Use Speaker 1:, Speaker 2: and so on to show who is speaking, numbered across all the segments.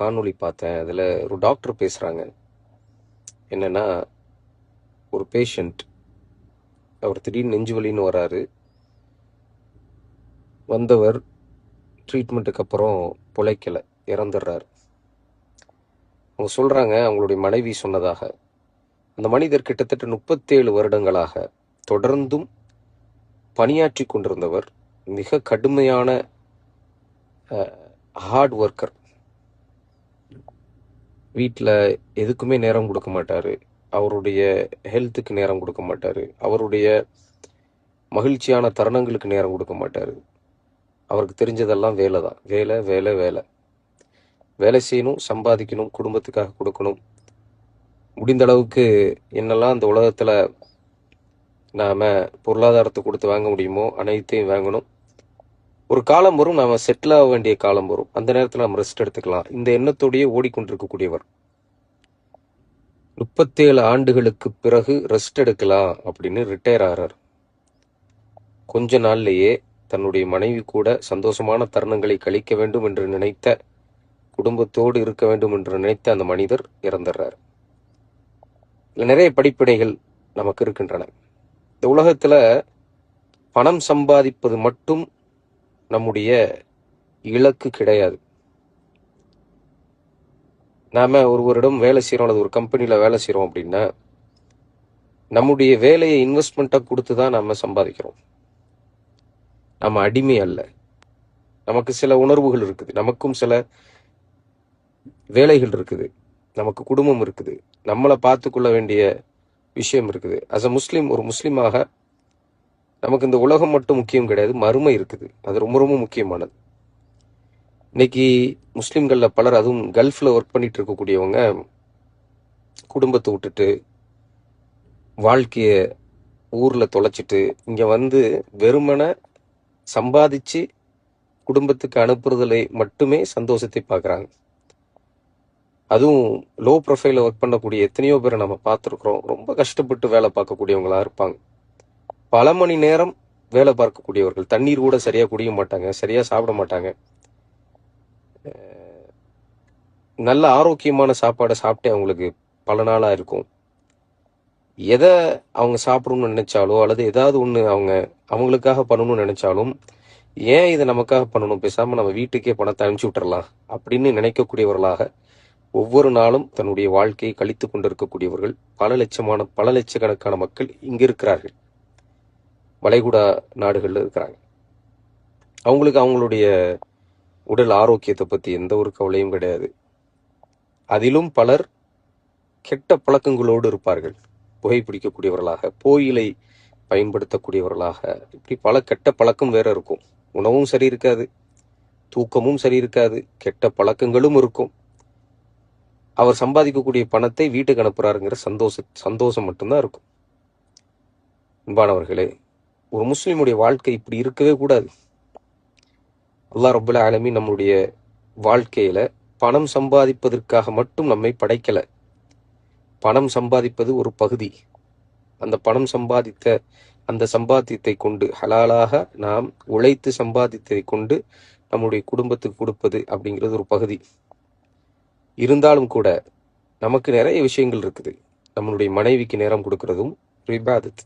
Speaker 1: காணொளி பார்த்தேன். அதில் ஒரு டாக்டர் பேசுகிறாங்க. என்னென்னா, ஒரு பேஷண்ட் அவர் திடீர்னு நெஞ்சு வலின்னு வராரு. வந்தவர் ட்ரீட்மெண்ட்டுக்கு அப்புறம் பிழைக்கலை, இறந்துடுறாரு. அவங்க சொல்கிறாங்க, அவங்களுடைய மனைவி சொன்னதாக, அந்த மனிதர் கிட்டத்தட்ட 37 வருடங்களாக தொடர்ந்தும் பணியாற்றி கொண்டிருந்தவர். மிக கடுமையான ஹார்ட் ஒர்க்கர். வீட்டில் எதுக்குமே நேரம் கொடுக்க மாட்டார். அவருடைய ஹெல்த்துக்கு நேரம் கொடுக்க மாட்டார். அவருடைய மகிழ்ச்சியான தருணங்களுக்கு நேரம் கொடுக்க மாட்டார். அவருக்கு தெரிஞ்சதெல்லாம் வேலை தான். வேலை வேலை வேலை வேலை செய்யணும், சம்பாதிக்கணும், குடும்பத்துக்காக கொடுக்கணும். முடிந்த அளவுக்கு என்னெல்லாம் அந்த உலகத்தில் நாம் பொருளாதாரத்தை கொடுத்து வாங்க முடியுமோ அனைத்தையும் வாங்கணும். ஒரு காலம் வரும், நாம் செட்டில் ஆக வேண்டிய காலம் வரும். அந்த நேரத்தில் நம்ம ரெஸ்ட் எடுத்துக்கலாம். இந்த எண்ணத்தோடையே ஓடிக்கொண்டிருக்கக்கூடியவர் 37 ஆண்டுகளுக்கு பிறகு ரெஸ்ட் எடுக்கலாம் அப்படின்னு ரிட்டையர் ஆகிறார். கொஞ்ச நாள்லேயே தன்னுடைய மனைவி கூட சந்தோஷமான தருணங்களை கழிக்க வேண்டும் என்று நினைத்த, குடும்பத்தோடு இருக்க வேண்டும் என்று நினைத்த அந்த மனிதர் இறந்துடுறார். நிறைய படிப்பினைகள் நமக்கு இருக்கின்றன. இந்த உலகத்தில் பணம் சம்பாதிப்பது மட்டும் நம்முடைய இலக்கு கிடையாது. நாம் ஒருவரிடம் வேலை செய்கிறோம், அல்லது ஒரு கம்பெனியில் வேலை செய்கிறோம் அப்படின்னா, நம்முடைய வேலையை இன்வெஸ்ட்மெண்ட்டாக கொடுத்து தான் நம்ம சம்பாதிக்கிறோம். நம்ம அடிமை அல்ல. நமக்கு சில உணர்வுகள் இருக்குது, நமக்கும் சில வேலைகள் இருக்குது, நமக்கு குடும்பம் இருக்குது, நம்மளை பார்த்துக்கொள்ள வேண்டிய விஷயம் இருக்குது. அஸ் அ முஸ்லீம், ஒரு முஸ்லீமாக நமக்கு இந்த உலகம் மட்டும் முக்கியம் கிடையாது, மறுமை இருக்குது. அது ரொம்ப ரொம்ப முக்கியமானது. இன்னைக்கு முஸ்லீம்களில் பலர், அதுவும் கல்ஃபில் ஒர்க் பண்ணிட்டு இருக்கக்கூடியவங்க, குடும்பத்தை விட்டுட்டு வாழ்க்கையை ஊரில் தொலைச்சிட்டு இங்கே வந்து வெறுமனை சம்பாதிச்சு குடும்பத்துக்கு அனுப்புறதுல மட்டுமே சந்தோஷத்தை பார்க்குறாங்க. அதுவும் லோ ப்ரொஃபைலில் ஒர்க் பண்ணக்கூடிய எத்தனையோ பேரை நம்ம பார்த்துருக்குறோம். ரொம்ப கஷ்டப்பட்டு வேலை பார்க்கக்கூடியவங்களா இருப்பாங்க. பல மணி நேரம் வேலை பார்க்கக்கூடியவர்கள். தண்ணீர் கூட சரியாக குடிக்க மாட்டாங்க, சரியாக சாப்பிட மாட்டாங்க. நல்ல ஆரோக்கியமான சாப்பாடை சாப்பிட்டே அவங்களுக்கு பல நாளாக இருக்கும். எதை அவங்க சாப்பிடணும்னு நினைச்சாலோ, அல்லது ஏதாவது ஒன்று அவங்களுக்காக பண்ணணும்னு நினைச்சாலும், ஏன் இதை நமக்காக பண்ணணும், பேசாமல் நம்ம வீட்டுக்கே பணத்தை அனுப்பிச்சி விட்டுறலாம் அப்படின்னு நினைக்கக்கூடியவர்களாக ஒவ்வொரு நாளும் தன்னுடைய வாழ்க்கையை கழித்து கொண்டிருக்கக்கூடியவர்கள் பல லட்சக்கணக்கான மக்கள் இங்கே இருக்கிறார்கள். வளைகுடா நாடுகளில் இருக்கிறாங்க. அவங்களுக்கு அவங்களுடைய உடல் ஆரோக்கியத்தை பற்றி எந்த ஒரு கவலையும் கிடையாது. அதிலும் பலர் கெட்ட பழக்கங்களோடு இருப்பார்கள். புகைப்பிடிக்கக்கூடியவர்களாக, போயிலை பயன்படுத்தக்கூடியவர்களாக, இப்படி பல கெட்ட பழக்கம் வேற இருக்கும். உணவும் சரி இருக்காது, தூக்கமும் சரி இருக்காது, கெட்ட பழக்கங்களும் இருக்கும். அவர் சம்பாதிக்கக்கூடிய பணத்தை வீட்டுக்கு அனுப்புறாருங்கிற சந்தோஷம் மட்டும்தான் இருக்கும். அன்பானவர்களே, ஒரு முஸ்லிமுடைய வாழ்க்கை இப்படி இருக்கவே கூடாது. அல்லாஹ் ரப்புல் ஆலமீன் நம்முடைய வாழ்க்கையில பணம் சம்பாதிப்பதற்காக மட்டும் நம்மை படைக்கல. பணம் சம்பாதிப்பது ஒரு பகுதி. அந்த பணம் சம்பாதித்த அந்த சம்பாத்தியத்தை கொண்டு, ஹலாலாக நாம் உழைத்து சம்பாதித்ததை கொண்டு நம்முடைய குடும்பத்துக்கு கொடுப்பது அப்படிங்கிறது ஒரு பகுதி. இருந்தாலும் கூட நமக்கு நிறைய விஷயங்கள் இருக்குது. நம்மளுடைய மனைவிக்கு நேரம் கொடுக்கறதும் இபாதத்,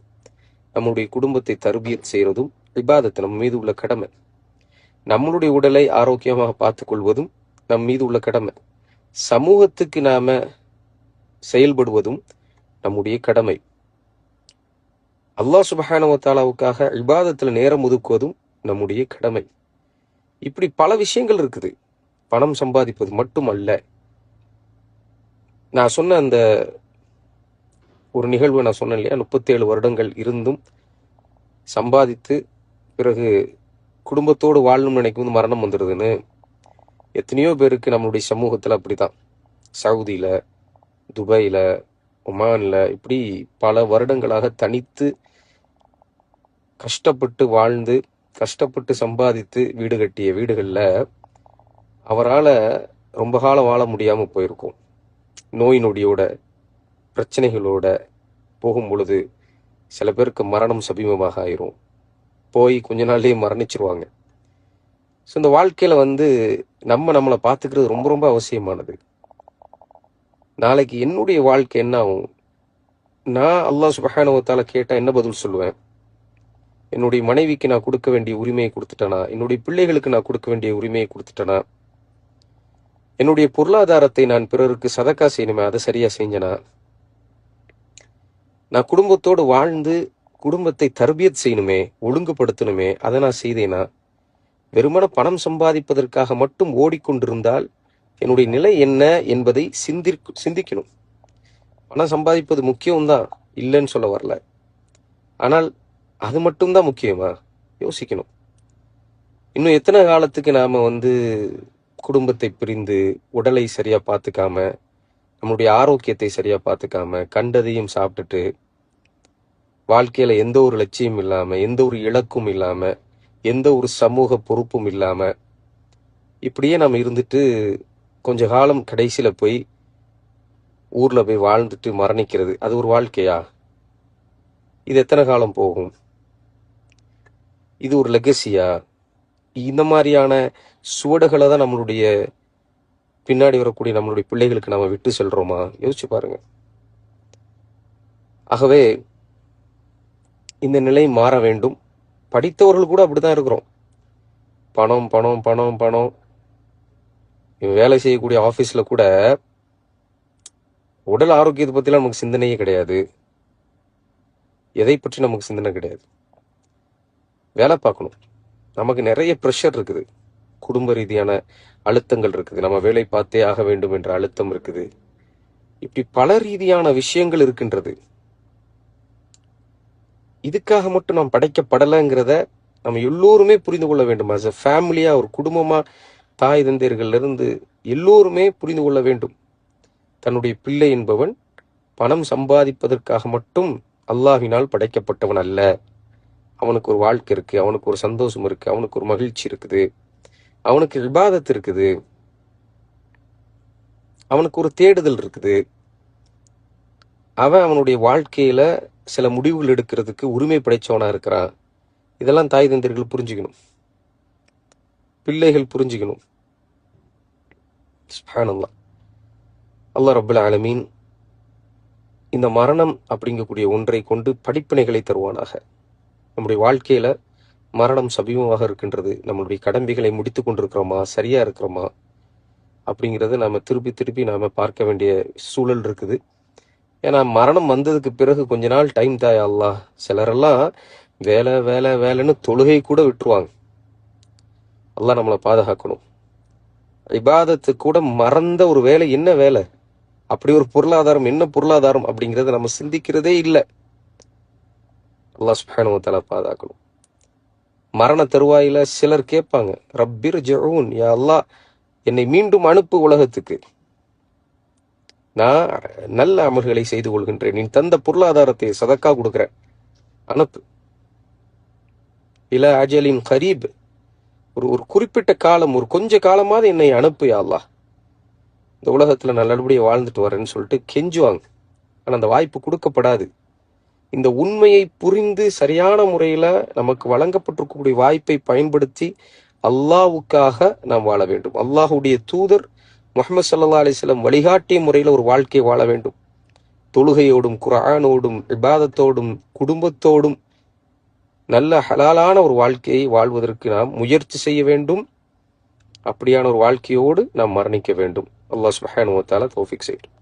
Speaker 1: நம்முடைய குடும்பத்தை தர்பியத் செய்யறதும் இபாதத், நம்ம மீது உள்ள கடமை. நம்மளுடைய உடலை ஆரோக்கியமாக பார்த்துக் கொள்வதும் நம் மீது உள்ள கடமை. சமூகத்துக்கு நாம செயல்படுவதும் நம்முடைய கடமை. அல்லாஹ் சுப்ஹானஹு வ தஆலாவுக்காக இபாதத்துல நேரம் ஒதுக்குவதும் நம்முடைய கடமை. இப்படி பல விஷயங்கள் இருக்குது. பணம் சம்பாதிப்பது மட்டும் அல்ல. நான் சொன்ன அந்த ஒரு நிகழ்வை நான் சொன்னேன் இல்லையா, 37 வருடங்கள் இருந்தும் சம்பாதித்து பிறகு குடும்பத்தோடு வாழணும்னு நினைக்கும் மரணம் வந்துடுதுன்னு. எத்தனையோ பேருக்கு நம்மளுடைய சமூகத்தில் அப்படிதான். சவுதியில், துபாயில், ஒமானில் இப்படி பல வருடங்களாக தனித்து கஷ்டப்பட்டு வாழ்ந்து, கஷ்டப்பட்டு சம்பாதித்து வீடு கட்டிய வீடுகளில் அவரால் ரொம்ப காலம் வாழ முடியாமல் போயிருக்கும். நோய் நொடியோட, பிரச்சனைகளோட போகும் பொழுது சில பேருக்கு மரணம் சமீபமாக ஆயிரும். போய் கொஞ்ச நாள்லேயே மரணிச்சிருவாங்க. ஸோ இந்த வாழ்க்கையில் நம்மளை பார்த்துக்கிறது ரொம்ப ரொம்ப அவசியமானது. நாளைக்கு என்னுடைய வாழ்க்கை என்ன ஆகும்? நான் அல்லாஹ் சுப்ஹானஹு வ தஆலா கேட்டா என்ன பதில் சொல்லுவேன்? என்னுடைய மனைவிக்கு நான் கொடுக்க வேண்டிய உரிமையை கொடுத்துட்டேனா? என்னுடைய பிள்ளைகளுக்கு நான் கொடுக்க வேண்டிய உரிமையை கொடுத்துட்டேனா? என்னுடைய பொருளாதாரத்தை நான் பிறருக்கு சதக்கா செய்யணுமே, அதை சரியா செஞ்சனா? நான் குடும்பத்தோடு வாழ்ந்து குடும்பத்தை தர்பியத் செய்யணுமே, ஒழுங்குபடுத்தணுமே, அதை நான் செய்தேனா? வெறுமன பணம் சம்பாதிப்பதற்காக மட்டும் ஓடிக்கொண்டிருந்தால் என்னுடைய நிலை என்ன என்பதை சிந்திக்கணும். பணம் சம்பாதிப்பது முக்கியம்தான், இல்லைன்னு சொல்ல வரல. ஆனால் அது மட்டும்தான் முக்கியமா? யோசிக்கணும். இன்னும் எத்தனை காலத்துக்கு நாம குடும்பத்தை பிரிந்து, உடலை சரியா பார்த்துக்காம, நம்மளுடைய ஆரோக்கியத்தை சரியா பார்த்துக்காம, கண்டதையும் சாப்பிட்டுட்டு, வாழ்க்கையில எந்த ஒரு லட்சியம் இல்லாம, எந்த ஒரு இலக்கும் இல்லாம, எந்த ஒரு சமூக பொறுப்பும் இல்லாம, இப்படியே நம்ம இருந்துட்டு கொஞ்ச காலம் கடைசியில போய் ஊர்ல போய் வாழ்ந்துட்டு மரணிக்கிறது, அது ஒரு வாழ்க்கையா? இது எத்தனை காலம் போகும்? இது ஒரு லெகசியா? இந்த மாதிரியான சுவடுகளை தான் நம்மளுடைய பின்னாடி வரக்கூடிய நம்மளுடைய பிள்ளைகளுக்கு நம்ம விட்டு செல்றோமா? யோசிச்சு பாருங்க. ஆகவே இந்த நிலை மாற வேண்டும். படித்தவர்கள் கூட அப்படிதான் இருக்கிறோம். பணம் பணம் பணம் பணம். வேலை செய்யக்கூடிய ஆபீஸ்ல கூட உடல் ஆரோக்கியத்தை பத்திலாம் நமக்கு சிந்தனையே கிடையாது. எதை பற்றி நமக்கு சிந்தனை கிடையாது. வேலை பார்க்கணும். நமக்கு நிறைய ப்ரெஷர் இருக்குது. குடும்ப ரீதியான அழுத்தங்கள் இருக்குது. நம்ம வேலை பார்த்தே ஆக வேண்டும் என்ற அழுத்தம் இருக்குது. இப்படி பல ரீதியான விஷயங்கள் இருக்கின்றது. இதுக்காக மட்டும் நாம் படைக்கப்படலைங்கிறத நம்ம எல்லோருமே புரிந்து கொள்ள வேண்டும். ஆஸ் அ ஃபேமிலியா, ஒரு குடும்பமா, தாய் தந்தையர்கள்ல இருந்து எல்லோருமே புரிந்து கொள்ள வேண்டும். தன்னுடைய பிள்ளை என்பவன் பணம் சம்பாதிப்பதற்காக மட்டும் அல்லாஹ்வினால் படைக்கப்பட்டவன் அல்ல. அவனுக்கு ஒரு வாழ்க்கை இருக்கு, அவனுக்கு ஒரு சந்தோஷம் இருக்கு, அவனுக்கு ஒரு மகிழ்ச்சி இருக்குது, அவனுக்கு இபாதத் இருக்குது, அவனுக்கு ஒரு தேடுதல் இருக்குது. அவனுடைய வாழ்க்கையில சில முடிவுகள் எடுக்கிறதுக்கு உரிமை படைச்சவனா இருக்கிறான். இதெல்லாம் தாய் தந்தையர்கள் புரிஞ்சுக்கணும், பிள்ளைகள் புரிஞ்சுக்கணும். சுப்ஹானல்லாஹ். அல்லாஹ் ரப்பல் ஆலமீன் இந்த மரணம் அப்படிங்கக்கூடிய ஒன்றை கொண்டு படிப்பினைகளை தருவானாக. நம்முடைய வாழ்க்கையில மரணம் சமீபமாக இருக்கின்றது. நம்மளுடைய கடமைகளை முடித்து கொண்டிருக்கிறோமா, சரியா இருக்கிறோமா அப்படிங்கிறத நாம திருப்பி நாம பார்க்க வேண்டிய சூழல் இருக்குது. ஏன்னா மரணம் வந்ததுக்கு பிறகு கொஞ்ச நாள் டைம் தாயா அல்லாஹ். சிலரெல்லாம் வேலை வேலை வேலைன்னு தொழுகை கூட விட்டுருவாங்க. அல்லாஹ் நம்மளை பாதுகாக்கணும். இபாதத்து கூட மறந்த ஒரு வேலை. என்ன வேலை? அப்படி ஒரு பொருளாதாரம், என்ன பொருளாதாரம் அப்படிங்கிறத நம்ம சிந்திக்கிறதே இல்லை. அல்லாஹ் சுப்ஹானஹு வ தஆலா பாதுகாக்கணும். மரண தருவாயில சிலர் கேட்பாங்க, ரப்பிர்ஜிஊன், யா அல்லாஹ் என்னை மீண்டும் அனுப்பு உலகத்துக்கு. நான் நல்ல அமல்களை செய்து கொள்கின்றேன், நீ தந்த பொருளாதாரத்தை சதக்கா கொடுக்குறேன், அனுப்பு. இல அஜலின் கரீப், ஒரு குறிப்பிட்ட காலம், ஒரு கொஞ்ச காலமாவது என்னை அனுப்பு யா அல்லாஹ், இந்த உலகத்துல நல்லபடியாக வாழ்ந்துட்டு வரேன்னு சொல்லிட்டு கெஞ்சுவாங்க. ஆனா அந்த வாய்ப்பு கொடுக்கப்படாது. இந்த உண்மையை புரிந்து சரியான முறையில நமக்கு வழங்கப்பட்டிருக்கக்கூடிய வாய்ப்பை பயன்படுத்தி அல்லாஹ்வுக்காக நாம் வாழ வேண்டும். அல்லாஹ்வுடைய தூதர் முஹம்மது ஸல்லல்லாஹு அலைஹி வஸல்லம் வழிகாட்டிய முறையில ஒரு வாழ்க்கையை வாழ வேண்டும். தொழுகையோடும், குர்ஆனோடும், இபாதத்தோடும், குடும்பத்தோடும் நல்ல ஹலாலான ஒரு வாழ்க்கையை வாழ்வதற்கு நாம் முயற்சி செய்ய வேண்டும். அப்படியான ஒரு வாழ்க்கையோடு நாம் மரணிக்க வேண்டும். அல்லாஹ் சுப்ஹானஹு வ தஆலா தௌஃபீக் செய்யட்டும்.